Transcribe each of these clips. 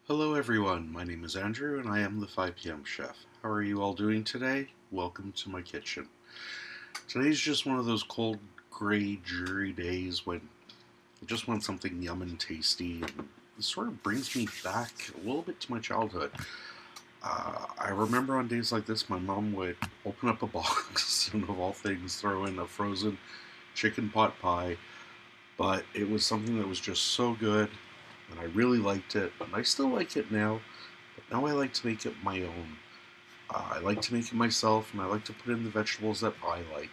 Hello everyone, my name is Andrew and I am the 5 p.m. chef. How are you all doing today? Welcome to my kitchen. Today's just one of those cold, gray, dreary days when I just want something yum and tasty, and it sort of brings me back a little bit to my childhood. I remember on days like this my mom would open up a box and of all things throw in a frozen chicken pot pie, but it was something that was just so good and I really liked it, and I still like it now. Now I like to make it my own. I like to make it myself, and I like to put in the vegetables that I like.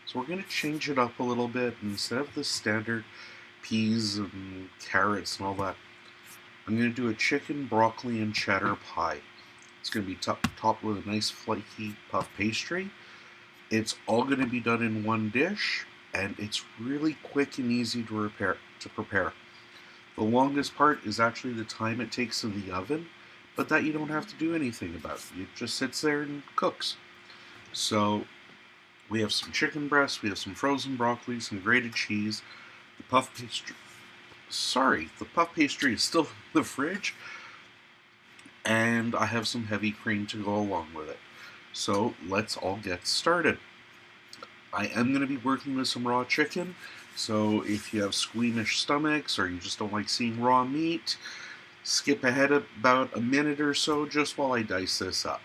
So we're going to change it up a little bit. Instead of the standard peas and carrots and all that, I'm going to do a chicken, broccoli, and cheddar pie. It's going to be topped with a nice flaky puff pastry. It's all going to be done in one dish, and it's really quick and easy to prepare. The longest part is actually the time it takes in the oven, but that you don't have to do anything about. It just sits there and cooks. So we have some chicken breasts, we have some frozen broccoli, some grated cheese, the puff pastry. Sorry, the puff pastry is still in the fridge, and I have some heavy cream to go along with it. So let's all get started. I am going to be working with some raw chicken, so if you have squeamish stomachs or you just don't like seeing raw meat, skip ahead about a minute or so just while I dice this up.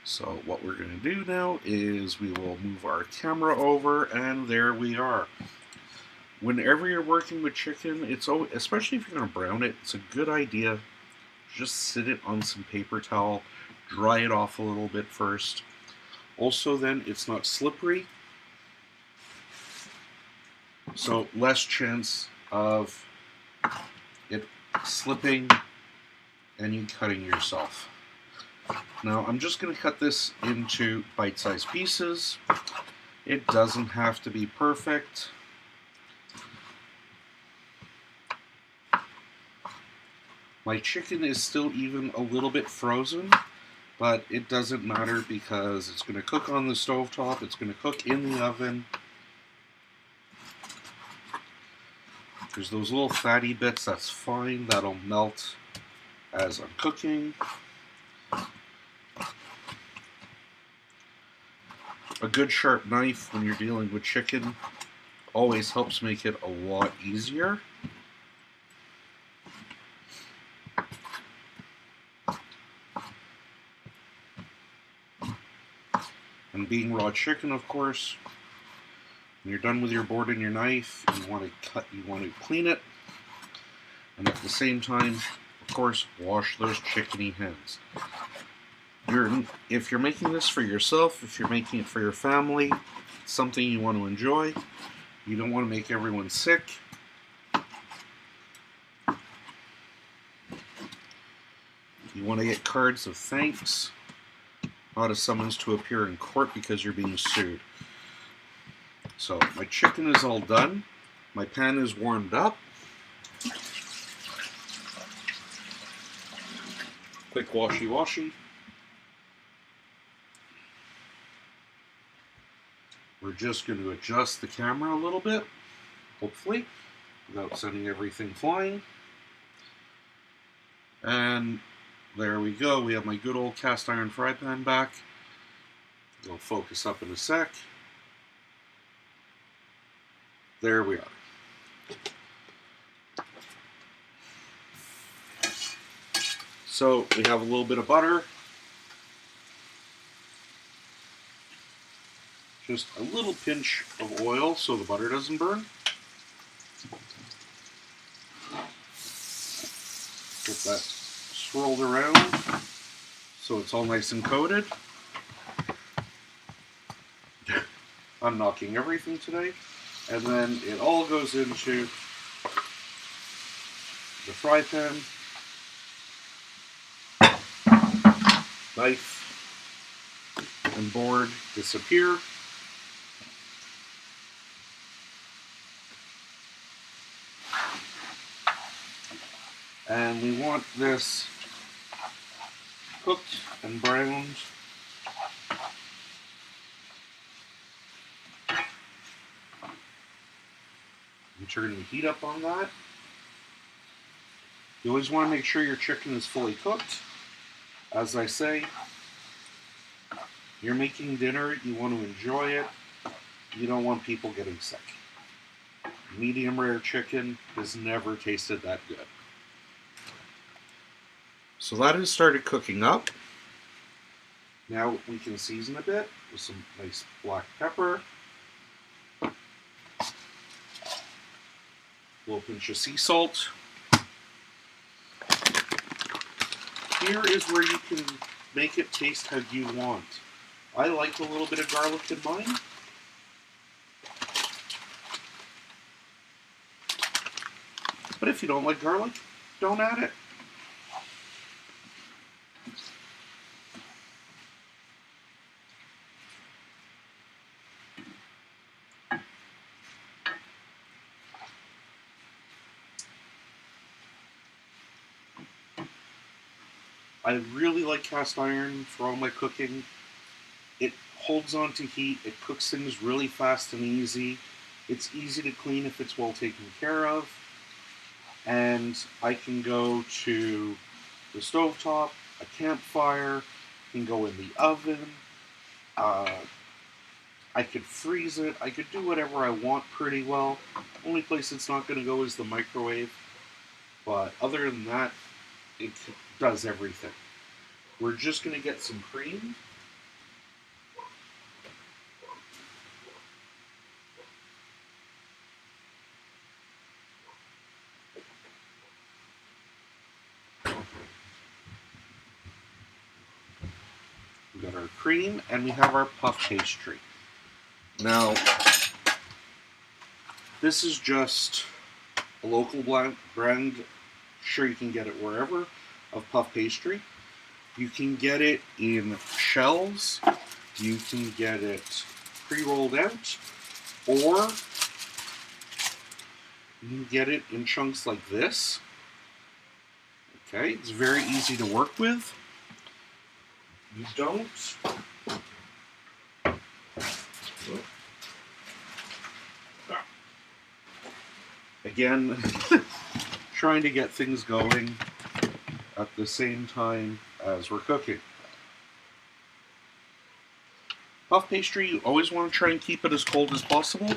So what we're going to do now is we will move our camera over, and there we are. Whenever you're working with chicken, especially if you're going to brown it, it's a good idea just sit it on some paper towel, dry it off a little bit first. Also then, it's not slippery, so less chance of it slipping and you cutting yourself. Now I'm just going to cut this into bite-sized pieces. It doesn't have to be perfect. My chicken is still even a little bit frozen, but it doesn't matter because it's going to cook on the stovetop, it's going to cook in the oven. There's those little fatty bits, that's fine, that'll melt as I'm cooking. A good sharp knife when you're dealing with chicken always helps make it a lot easier. And being raw chicken, of course, when you're done with your board and your knife, you want to clean it, and at the same time, of course, wash those chickeny hands. If you're making this for yourself, if you're making it for your family, it's something you want to enjoy. You don't want to make everyone sick. You want to get cards of thanks, not a summons to appear in court because you're being sued. So my chicken is all done. My pan is warmed up. Quick washy-washy. We're just going to adjust the camera a little bit, hopefully, without sending everything flying. And there we go. We have my good old cast iron fry pan back. It'll focus up in a sec. There we are. So we have a little bit of butter. Just a little pinch of oil so the butter doesn't burn. Get that swirled around so it's all nice and coated. I'm knocking everything today. And then it all goes into the fry pan. Knife and board disappear. And we want this cooked and browned. I'm turning the heat up on that. You always want to make sure your chicken is fully cooked. As I say, you're making dinner, you want to enjoy it. You don't want people getting sick. Medium rare chicken has never tasted that good. So that has started cooking up. Now we can season a bit with some nice black pepper. A little pinch of sea salt. Here is where you can make it taste how you want. I like a little bit of garlic in mine. But if you don't like garlic, don't add it. I really like cast iron for all my cooking. It holds on to heat, it cooks things really fast and easy. It's easy to clean if it's well taken care of. And I can go to the stovetop, a campfire, can go in the oven. I could freeze it. I could do whatever I want pretty well. Only place it's not going to go is the microwave. But other than that, it does everything. We're just going to get some cream. We got our cream and we have our puff pastry. Now, this is just a local brand. Sure, you can get it wherever, of puff pastry. You can get it in shells, you can get it pre-rolled out, or you can get it in chunks like this. Okay, it's very easy to work with. You don't again, trying to get things going at the same time as we're cooking. Puff pastry, you always want to try and keep it as cold as possible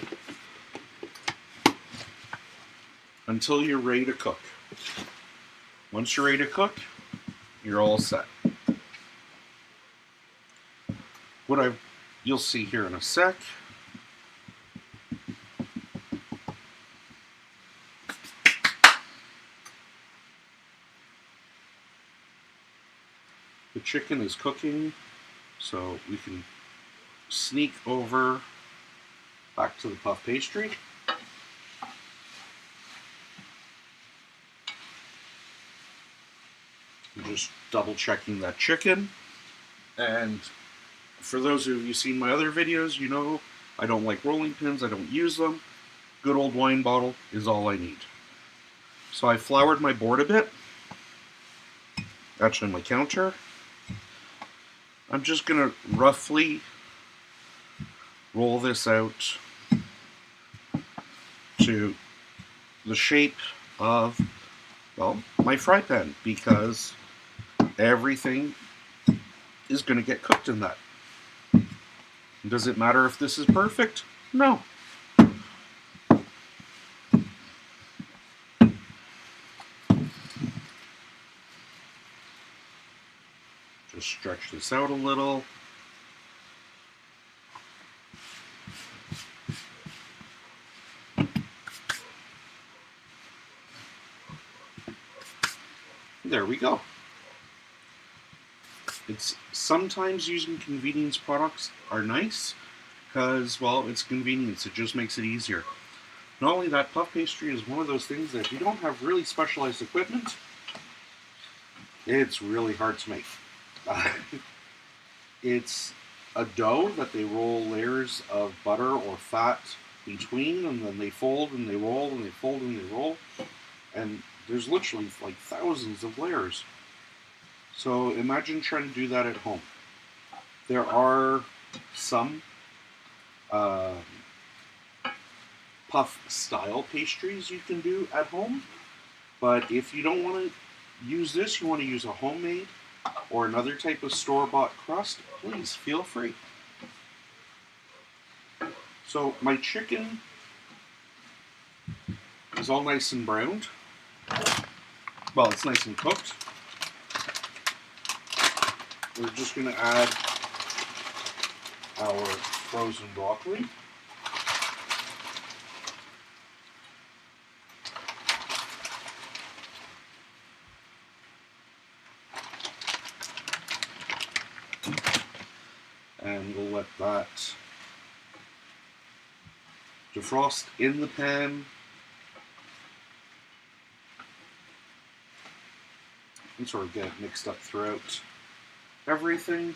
until you're ready to cook. Once you're ready to cook, you're all set. You'll see here in a sec. The chicken is cooking, so we can sneak over back to the puff pastry. I'm just double checking that chicken. And for those of you who've seen my other videos, you know I don't like rolling pins, I don't use them. Good old wine bottle is all I need. So I floured my board a bit. Actually, my counter. I'm just going to roughly roll this out to the shape of, well, my fry pan, because everything is going to get cooked in that. Does it matter if this is perfect? No. Just stretch this out a little. There we go. It's sometimes using convenience products are nice because, well, it's convenience. It just makes it easier. Not only that, puff pastry is one of those things that if you don't have really specialized equipment, it's really hard to make. It's a dough that they roll layers of butter or fat between, and then they fold and they roll and they fold and they roll, and there's literally like thousands of layers. So imagine trying to do that at home. There are some puff style pastries you can do at home, But if you don't want to use this, you want to use a homemade or another type of store-bought crust, please feel free. So my chicken is all nice and browned. Well, it's nice and cooked. We're just going to add our frozen broccoli. And we'll let that defrost in the pan. And sort of get it mixed up throughout everything.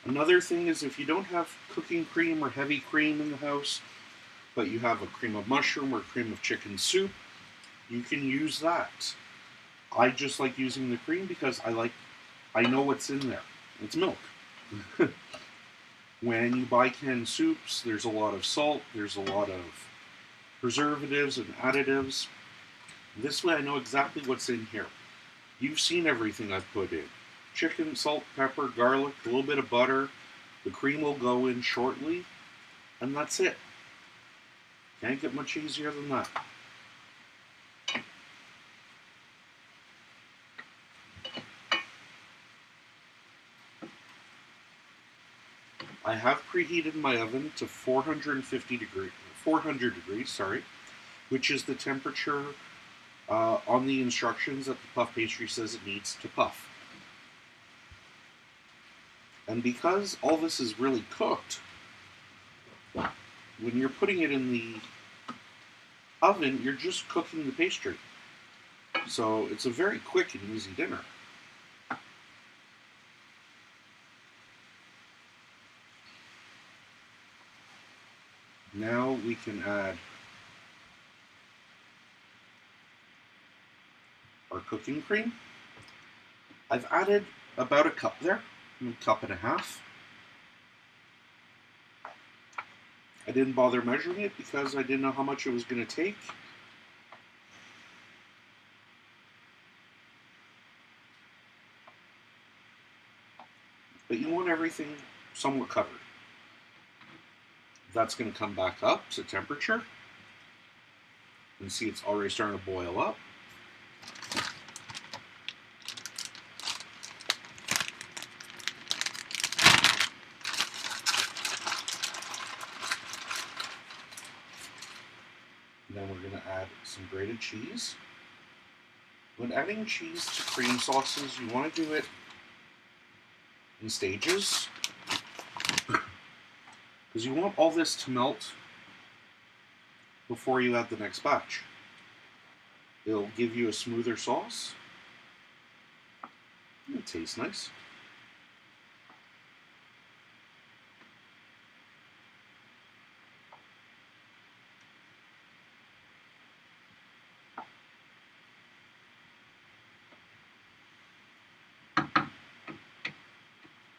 Another thing is if you don't have cooking cream or heavy cream in the house, but you have a cream of mushroom or cream of chicken soup, you can use that. I just like using the cream because I know what's in there. It's milk. When you buy canned soups, there's a lot of salt, there's a lot of preservatives and additives. This way I know exactly what's in here. You've seen everything I've put in. Chicken, salt, pepper, garlic, a little bit of butter. The cream will go in shortly, and that's it. Can't get much easier than that. I have preheated my oven to 400 degrees, which is the temperature on the instructions that the puff pastry says it needs to puff. And because all this is really cooked, when you're putting it in the oven, you're just cooking the pastry. So it's a very quick and easy dinner. Now we can add our cooking cream. I've added about a cup there, a cup and a half. I didn't bother measuring it because I didn't know how much it was going to take. But you want everything somewhat covered. That's going to come back up to temperature. You can see it's already starting to boil up. And then we're going to add some grated cheese. When adding cheese to cream sauces, you want to do it in stages, because you want all this to melt before you add the next batch. It'll give you a smoother sauce. It tastes nice.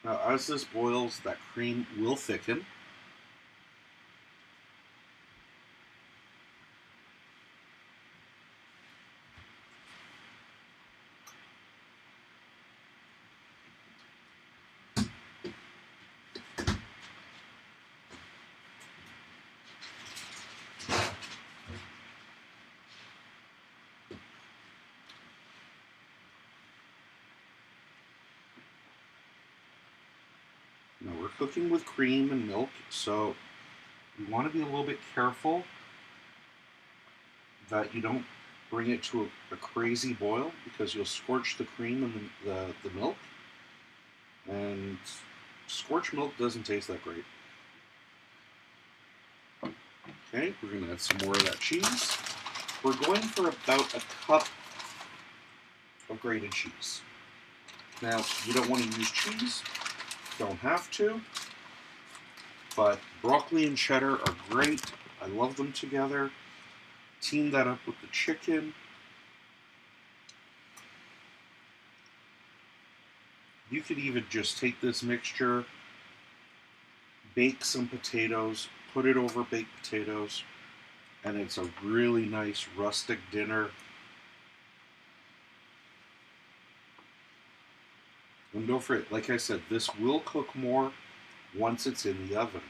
Now, as this boils, that cream will thicken. Now we're cooking with cream and milk, so you want to be a little bit careful that you don't bring it to a crazy boil, because you'll scorch the cream and the milk. And scorched milk doesn't taste that great. Okay, we're going to add some more of that cheese. We're going for about a cup of grated cheese. Now, you don't want to use cheese, don't have to, but broccoli and cheddar are great. I love them together. Team that up with the chicken. You could even just take this mixture, bake some potatoes, put it over baked potatoes, and it's a really nice rustic dinner. And don't forget, like I said, this will cook more once it's in the oven.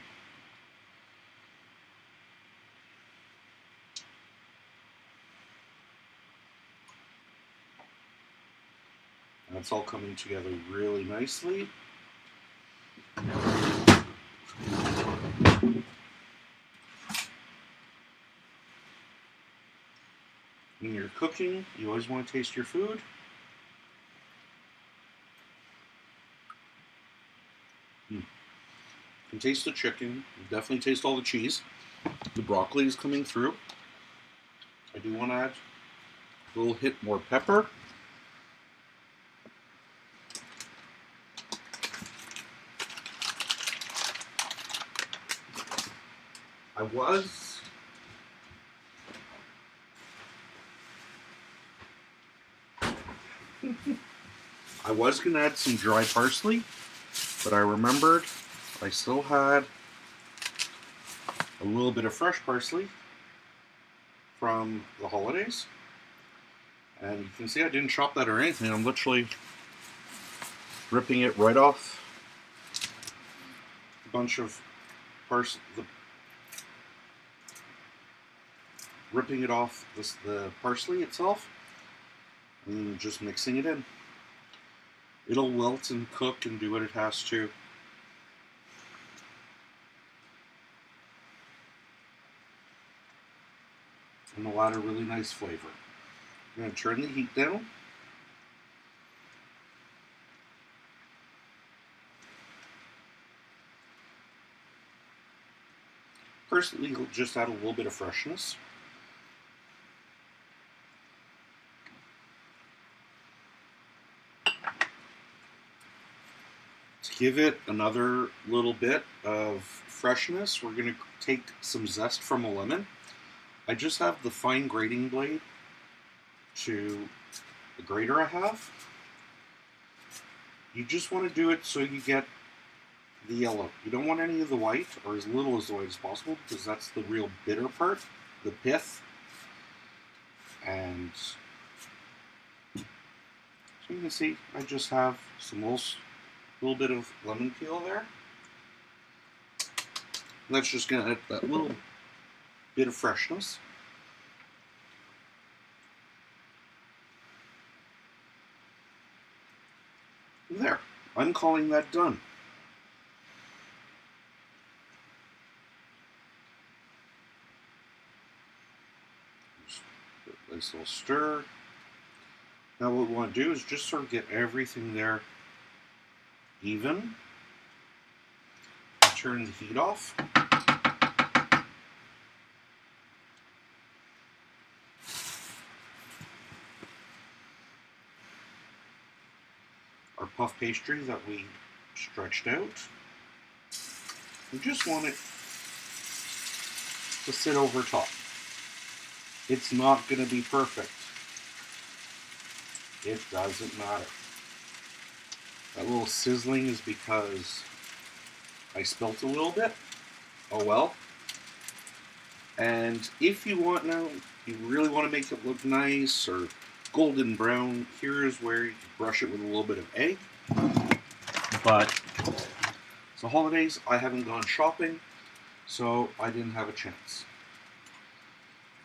And it's all coming together really nicely. When you're cooking, you always want to taste your food. You can taste the chicken. You definitely taste all the cheese. The broccoli is coming through. I do want to add a little hit more pepper. I was going to add some dry parsley, but I remembered I still had a little bit of fresh parsley from the holidays. And you can see I didn't chop that or anything. I'm literally ripping it right off a bunch of parsley, ripping it off the parsley itself and just mixing it in. It'll wilt and cook and do what it has to. And it'll add a really nice flavor. I'm going to turn the heat down. Personally, you'll just add a little bit of freshness. To give it another little bit of freshness, we're going to take some zest from a lemon. I just have the fine grating blade to the grater I have. You just want to do it so you get the yellow. You don't want any of the white, or as little as the white as possible, because that's the real bitter part, the pith. And so you can see I just have some little bit of lemon peel there. And that's just going to add that little bit of freshness. And there, I'm calling that done. Just put a nice little stir. Now what we want to do is just sort of get everything there even. Turn the heat off. Our puff pastry that we stretched out. We just want it to sit over top. It's not going to be perfect. It doesn't matter. That little sizzling is because I spilt a little bit. Oh well. And if you want now, you really want to make it look nice or golden brown, here's where you can brush it with a little bit of egg. But it's the holidays, I haven't gone shopping, so I didn't have a chance.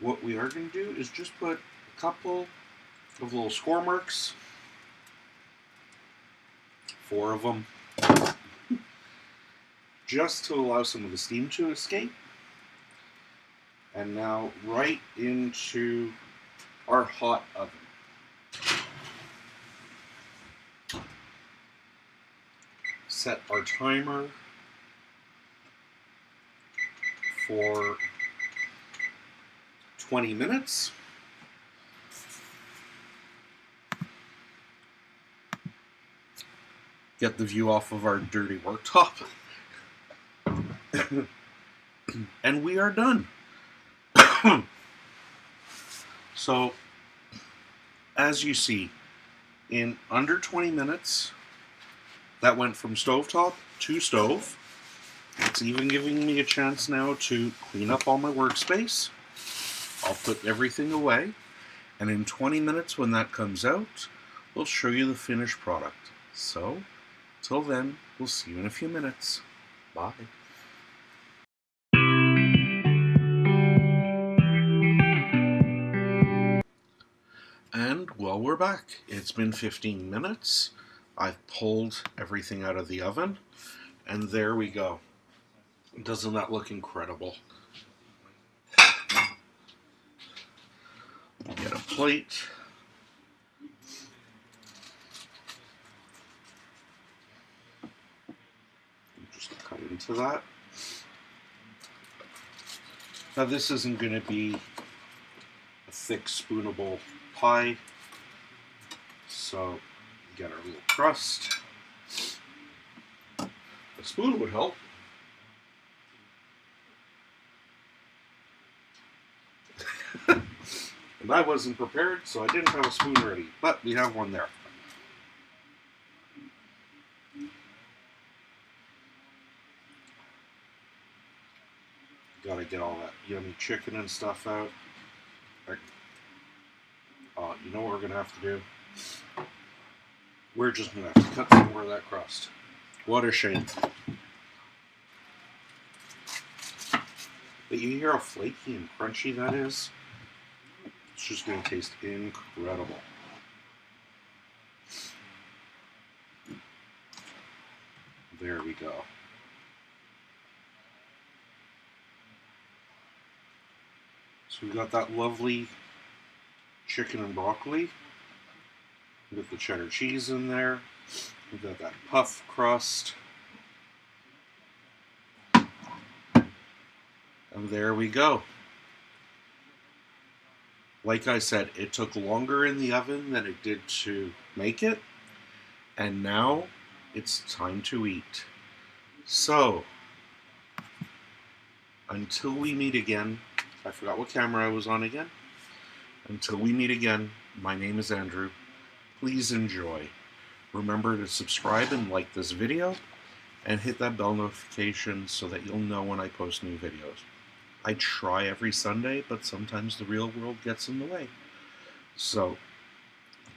What we are going to do is just put a couple of little score marks, 4 of them, just to allow some of the steam to escape. And now right into our hot oven. Set our timer for 20 minutes. Get the view off of our dirty worktop. And we are done. So, as you see, in under 20 minutes, that went from stovetop to stove. It's even giving me a chance now to clean up all my workspace. I'll put everything away, and in 20 minutes when that comes out, we'll show you the finished product. So, till then, we'll see you in a few minutes. Bye. And well, we're back. It's been 15 minutes. I've pulled everything out of the oven, and there we go. Doesn't that look incredible? Get a plate. Just cut into that. Now this isn't going to be a thick spoonable pie, so get our little crust. A spoon would help. And I wasn't prepared, so I didn't have a spoon ready, but we have one there. Gotta get all that yummy chicken and stuff out. You know what we're gonna have to do? We're just gonna have to cut some more of that crust. What a shame. But you hear how flaky and crunchy that is? It's just gonna taste incredible. There we go. So we got that lovely chicken and broccoli. We got the cheddar cheese in there. We got that puff crust. And there we go. Like I said, it took longer in the oven than it did to make it. And now it's time to eat. So, until we meet again, I forgot what camera I was on again. Until we meet again, my name is Andrew. Please enjoy. Remember to subscribe and like this video, and hit that bell notification so that you'll know when I post new videos. I try every Sunday, but sometimes the real world gets in the way. So,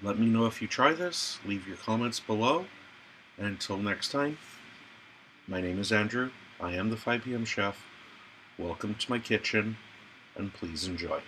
let me know if you try this, leave your comments below, and until next time, my name is Andrew, I am the 5 p.m. chef. Welcome to my kitchen, and please enjoy.